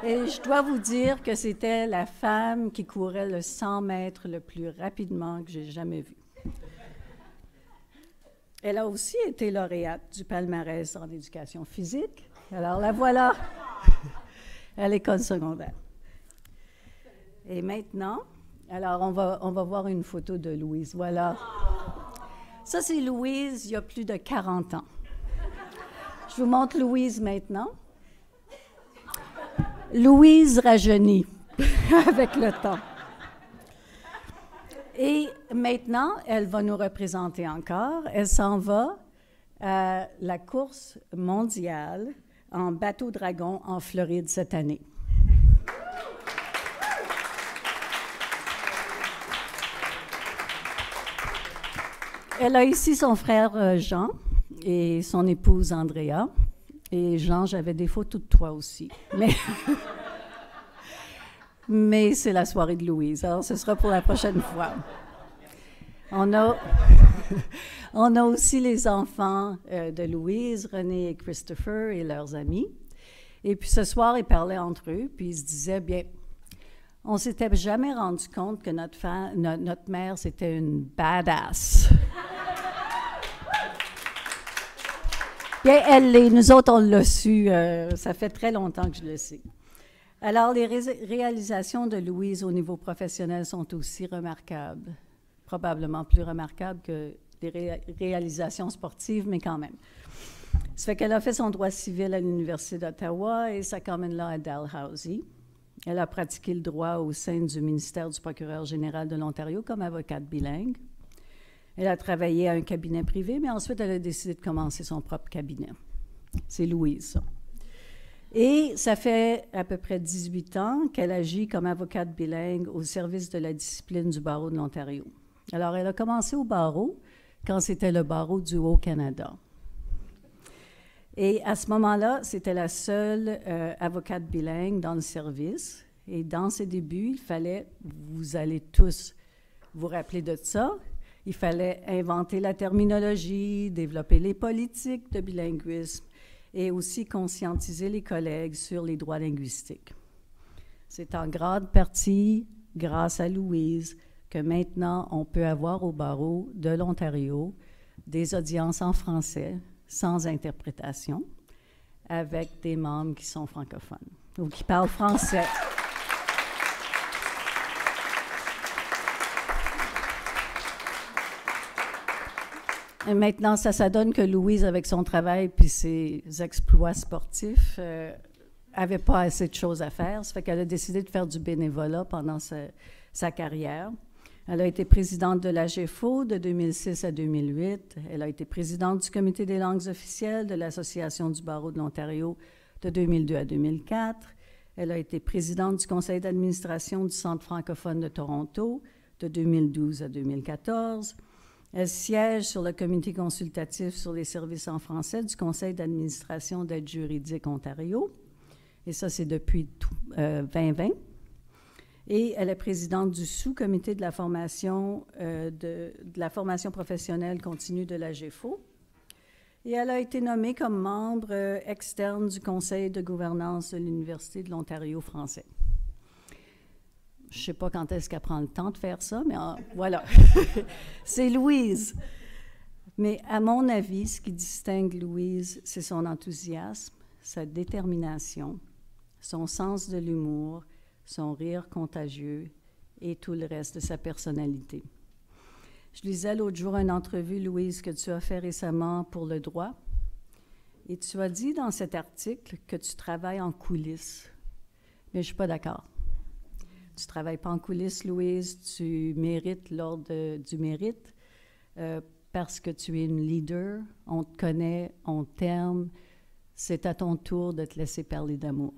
Et je dois vous dire que c'était la femme qui courait le 100 mètres le plus rapidement que j'ai jamais vu. Elle a aussi été lauréate du palmarès en éducation physique. Alors, la voilà à l'école secondaire. Et maintenant, alors on va voir une photo de Louise. Voilà. Ça, c'est Louise il y a plus de 40 ans. Je vous montre Louise maintenant. Louise rajeunit avec le temps. Et maintenant, elle va nous représenter encore. Elle s'en va à la course mondiale en bateau dragon en Floride cette année. Elle a ici son frère Jean et son épouse Andrea. Et Jean, j'avais des photos de toi aussi. Mais c'est la soirée de Louise, alors ce sera pour la prochaine fois. On a aussi les enfants de Louise, René et Christopher et leurs amis. Et puis ce soir, ils parlaient entre eux, puis ils se disaient, bien, on ne s'était jamais rendu compte que notre mère, c'était une badass. Bien, elle l'est. Nous autres, on l'a su. Ça fait très longtemps que je le sais. Alors, les réalisations de Louise au niveau professionnel sont aussi remarquables. probablement plus remarquable que des réalisations sportives, mais quand même. Ça fait qu'elle a fait son droit civil à l'Université d'Ottawa et sa common law à Dalhousie. Elle a pratiqué le droit au sein du ministère du procureur général de l'Ontario comme avocate bilingue. Elle a travaillé à un cabinet privé, mais ensuite, elle a décidé de commencer son propre cabinet. C'est Louise, ça. Et ça fait à peu près 18 ans qu'elle agit comme avocate bilingue au service de la discipline du barreau de l'Ontario. Alors, elle a commencé au barreau quand c'était le barreau du Haut-Canada. Et à ce moment-là, c'était la seule avocate bilingue dans le service. Et dans ses débuts, il fallait, vous allez tous vous rappeler de ça, il fallait inventer la terminologie, développer les politiques de bilinguisme et aussi conscientiser les collègues sur les droits linguistiques. C'est en grande partie grâce à Louise que maintenant on peut avoir au barreau de l'Ontario des audiences en français sans interprétation avec des membres qui sont francophones ou qui parlent français. Et maintenant, ça donne que Louise, avec son travail puis ses exploits sportifs, n'avait pas assez de choses à faire. Ça fait qu'elle a décidé de faire du bénévolat pendant sa carrière. Elle a été présidente de l'AGEFO de 2006 à 2008. Elle a été présidente du Comité des langues officielles de l'Association du barreau de l'Ontario de 2002 à 2004. Elle a été présidente du conseil d'administration du Centre francophone de Toronto de 2012 à 2014. Elle siège sur le comité consultatif sur les services en français du conseil d'administration d'aide juridique Ontario. Et ça, c'est depuis 2020. Et elle est présidente du sous-comité de la formation, de la formation professionnelle continue de l'AGEFO. Et elle a été nommée comme membre externe du conseil de gouvernance de l'Université de l'Ontario français. Je ne sais pas quand est-ce qu'elle prend le temps de faire ça, mais voilà. C'est Louise. Mais à mon avis, ce qui distingue Louise, c'est son enthousiasme, sa détermination, son sens de l'humour, son rire contagieux et tout le reste de sa personnalité. Je lisais l'autre jour une entrevue, Louise, que tu as fait récemment pour Le Droit, et tu as dit dans cet article que tu travailles en coulisses. Mais je ne suis pas d'accord. Tu ne travailles pas en coulisses, Louise, tu mérites l'ordre du mérite parce que tu es une leader, on te connaît, on t'aime. C'est à ton tour de te laisser parler d'amour.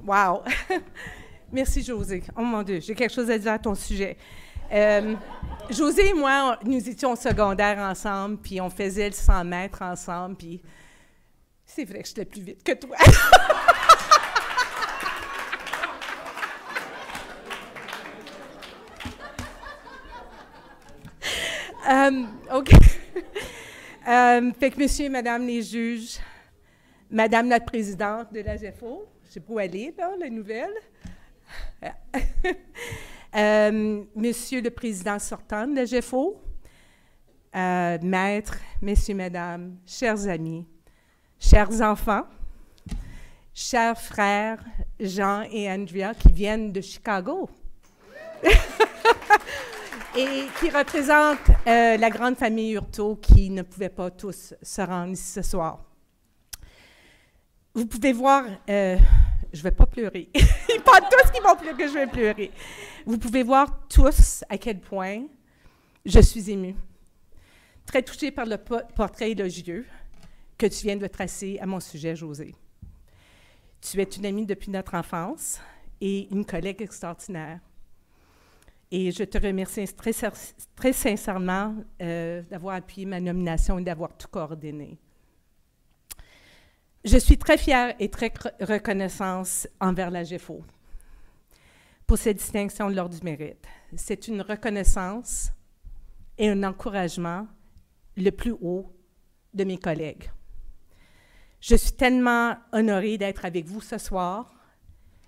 Wow! Merci, José. Oh mon Dieu, j'ai quelque chose à dire à ton sujet. José et moi, nous étions au secondaire ensemble, puis on faisait le 100 mètres ensemble, puis c'est vrai que j'étais plus vite que toi. OK. Fait que monsieur et madame les juges, madame notre présidente de l'AGEFO, je sais pas où elle est, là, la nouvelle. Monsieur le président sortant de l'AGEFO, maîtres, messieurs, mesdames, chers amis, chers enfants, chers frères Jean et Andrea qui viennent de Chicago et qui représentent la grande famille Hurtaud qui ne pouvait pas tous se rendre ici ce soir. Vous pouvez voir, je ne vais pas pleurer, il pas tous qui vont pleurer que je vais pleurer. Vous pouvez voir tous à quel point je suis émue. Très touchée par le portrait élogieux que tu viens de tracer à mon sujet, Josée. Tu es une amie depuis notre enfance et une collègue extraordinaire. Et je te remercie très sincèrement d'avoir appuyé ma nomination et d'avoir tout coordonné. Je suis très fière et très reconnaissante envers la GEFO pour cette distinction de l'Ordre du Mérite. C'est une reconnaissance et un encouragement le plus haut de mes collègues. Je suis tellement honorée d'être avec vous ce soir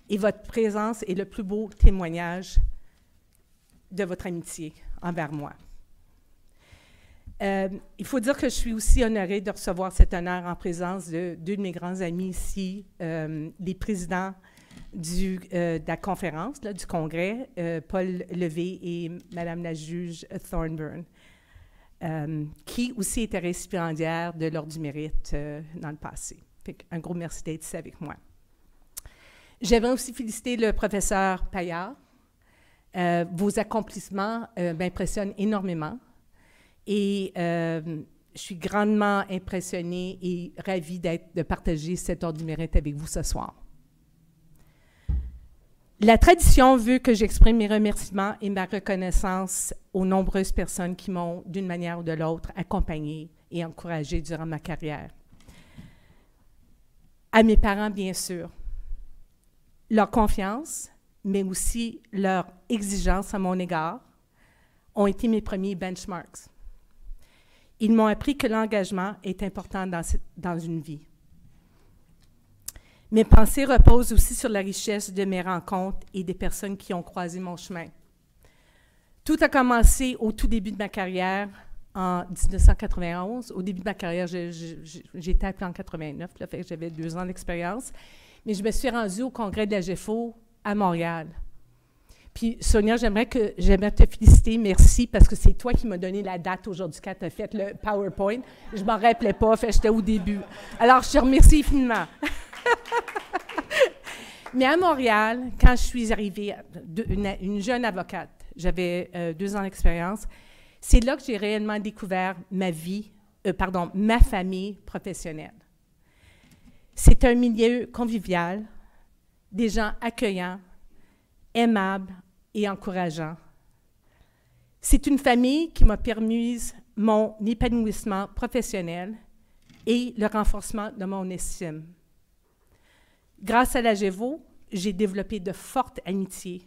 et votre présence est le plus beau témoignage de votre amitié envers moi. Il faut dire que je suis aussi honorée de recevoir cet honneur en présence de deux de mes grands amis ici, les présidents de la conférence, là, du congrès, Paul Levé et Madame la juge Thornburn, qui aussi étaient récipiendaires de l'Ordre du Mérite dans le passé. Un gros merci d'être ici avec moi. J'aimerais aussi féliciter le professeur Paillard. Vos accomplissements m'impressionnent énormément et je suis grandement impressionnée et ravie de partager cet Ordre du Mérite avec vous ce soir. La tradition veut que j'exprime mes remerciements et ma reconnaissance aux nombreuses personnes qui m'ont, d'une manière ou de l'autre, accompagnée et encouragée durant ma carrière. À mes parents, bien sûr, leur confiance, mais aussi leur exigence à mon égard, ont été mes premiers benchmarks. Ils m'ont appris que l'engagement est important dans une vie. Mes pensées reposent aussi sur la richesse de mes rencontres et des personnes qui ont croisé mon chemin. Tout a commencé au tout début de ma carrière, en 1991. Au début de ma carrière, j'ai été appelée en 89, là, fait que j'avais 2 ans d'expérience. Mais je me suis rendue au congrès de la GEFO à Montréal. Puis, Sonia, j'aimerais te féliciter, merci, parce que c'est toi qui m'as donné la date aujourd'hui quand tu as fait le PowerPoint. Je ne m'en rappelais pas, fait j'étais au début. Alors, je te remercie infiniment. Mais à Montréal, quand je suis arrivée, une jeune avocate, j'avais 2 ans d'expérience, c'est là que j'ai réellement découvert ma famille professionnelle. C'est un milieu convivial, des gens accueillants, aimables et encourageants. C'est une famille qui m'a permis mon épanouissement professionnel et le renforcement de mon estime. Grâce à la GEFO, j'ai développé de fortes amitiés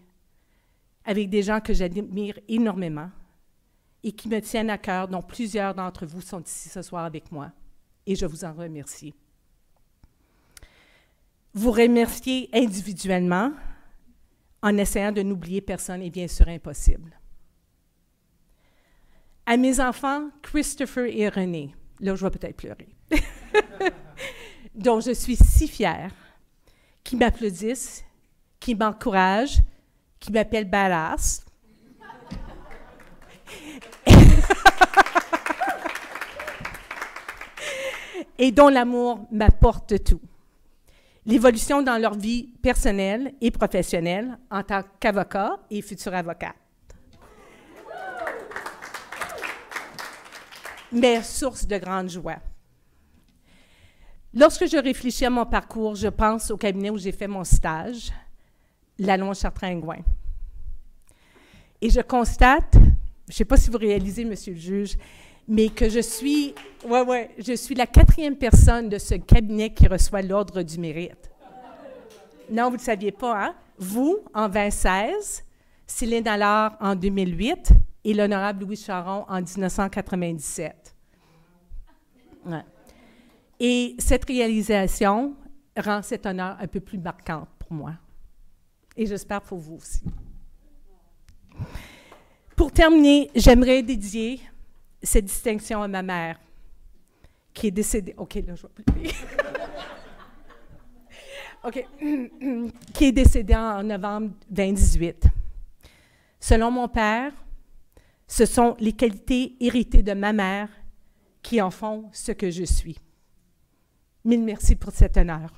avec des gens que j'admire énormément et qui me tiennent à cœur, dont plusieurs d'entre vous sont ici ce soir avec moi, et je vous en remercie. Vous remercier individuellement en essayant de n'oublier personne est bien sûr impossible. À mes enfants, Christopher et René, là je vais peut-être pleurer, dont je suis si fière, qui m'applaudissent, qui m'encouragent, qui m'appellent badass. Et dont l'amour m'apporte tout. L'évolution dans leur vie personnelle et professionnelle en tant qu'avocat et futur avocate. Mais source de grande joie. Lorsque je réfléchis à mon parcours, je pense au cabinet où j'ai fait mon stage, Lalonde-Chartrand-Gouin. Et je constate, je ne sais pas si vous réalisez, Monsieur le juge, mais que je suis la 4e personne de ce cabinet qui reçoit l'Ordre du Mérite. Non, vous ne le saviez pas, hein? Vous, en 2016, Céline Allard en 2008 et l'honorable Louis Charon en 1997. Ouais. Et cette réalisation rend cet honneur un peu plus marquant pour moi. Et j'espère pour vous aussi. Pour terminer, j'aimerais dédier cette distinction à ma mère, qui est décédée. OK, là, je vais plus. OK. Qui est décédée en novembre 2018. Selon mon père, ce sont les qualités héritées de ma mère qui en font ce que je suis. Mille merci pour cet honneur.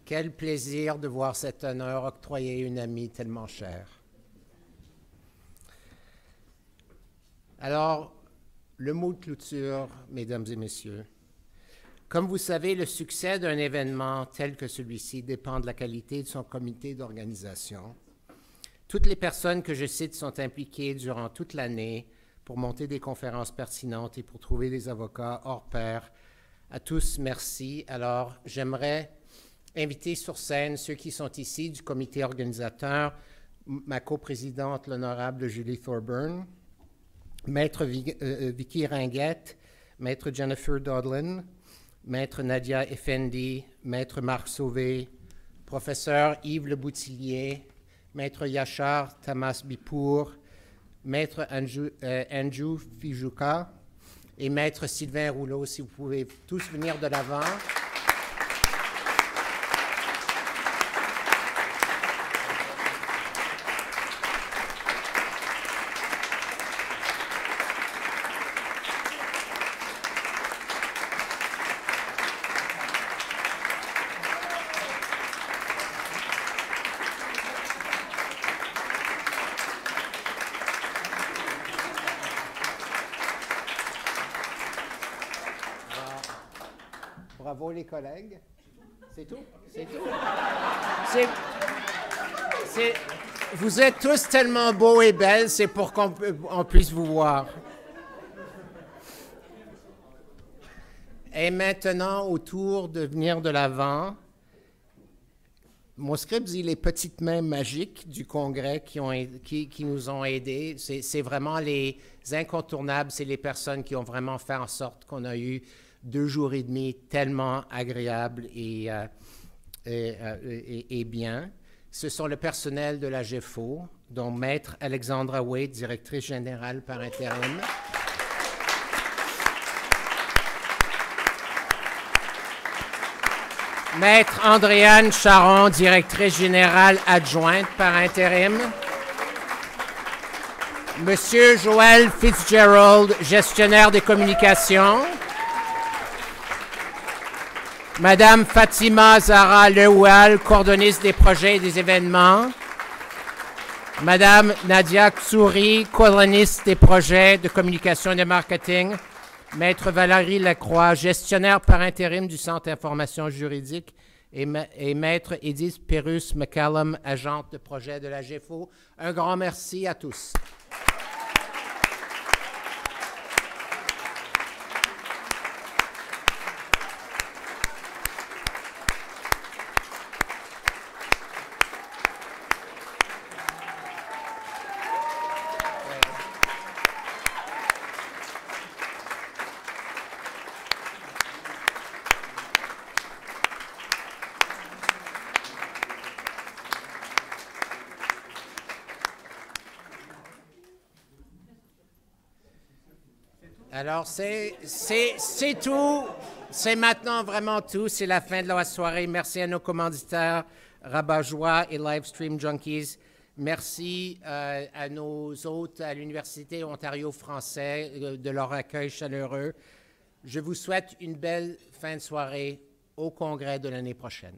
Quel plaisir de voir cet honneur octroyé à une amie tellement chère. Alors, le mot de clôture, mesdames et messieurs. Comme vous savez, le succès d'un événement tel que celui-ci dépend de la qualité de son comité d'organisation. Toutes les personnes que je cite sont impliquées durant toute l'année pour monter des conférences pertinentes et pour trouver des avocats hors pair. À tous, merci. Alors, j'aimerais inviter sur scène ceux qui sont ici du comité organisateur, ma coprésidente, l'honorable Julie Thorburn, Maître Vicky Ringuette, Maître Jennifer Dodlin, Maître Nadia Effendi, Maître Marc Sauvé, Professeur Yves Le Boutillier, Maître Yachar Tamas Bipour, Maître Andrew Fijuka et Maître Sylvain Rouleau, si vous pouvez tous venir de l'avant. Bravo les collègues. C'est tout? C'est tout? Vous êtes tous tellement beaux et belles, c'est pour qu'on puisse vous voir. Et maintenant, au tour de venir de l'avant, mon script dit les petites mains magiques du Congrès qui nous ont aidés. C'est vraiment les incontournables, c'est les personnes qui ont vraiment fait en sorte qu'on a eu 2 jours et demi tellement agréables et bien. Ce sont le personnel de la GEFO, dont Maître Alexandra Wade, directrice générale par intérim. Maître Andréane Charon, directrice générale adjointe par intérim. Monsieur Joël Fitzgerald, gestionnaire des communications. Madame Fatima Zahra Lewal, coordonniste des projets et des événements. Madame Nadia Tsouri, coordonniste des projets de communication et de marketing. Maître Valérie Lacroix, gestionnaire par intérim du Centre d'information juridique. Et Maître Edith Pérus-McCallum, agente de projet de la GEFO. Un grand merci à tous. Alors, c'est tout. C'est maintenant vraiment tout. C'est la fin de la soirée. Merci à nos commanditaires, Rabat-Joie et Livestream Junkies. Merci à nos hôtes à l'Université Ontario français de leur accueil chaleureux. Je vous souhaite une belle fin de soirée au Congrès de l'année prochaine.